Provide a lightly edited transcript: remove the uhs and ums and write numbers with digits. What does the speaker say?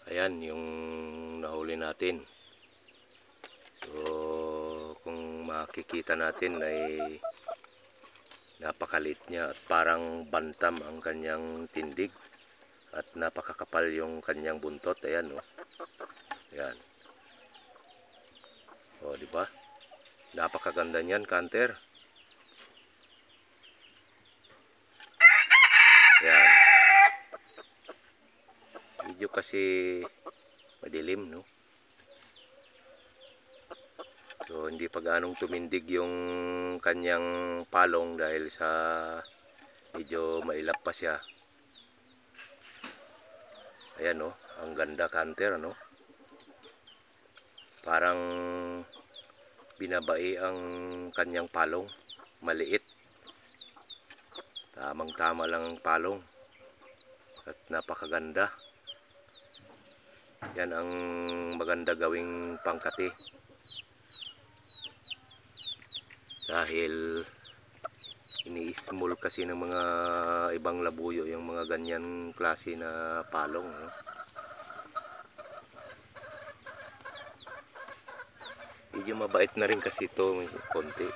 Ayan yung nahuli natin. So kung makikita natin ay napakalit niya at parang bantam ang kanyang tindig at napakakapal yung kanyang buntot. Ayan oh. Ayan. O di ba? Napakaganda niyan, Hunter. Ayan. Medyo kasi madilim, no? So hindi pa ganong tumindig yung kanyang palong dahil sa medyo mailap pa siya. Ayan oh, ang ganda, Hunter, ano? Parang binabai ang kanyang palong, maliit. Tamang-tama lang ang palong at napakaganda. Yan ang maganda gawing pangkati. Dahil ini-small kasi ng mga ibang labuyo yung mga ganyan klase na palong, no? Medyo mabait na rin kasi ito konti.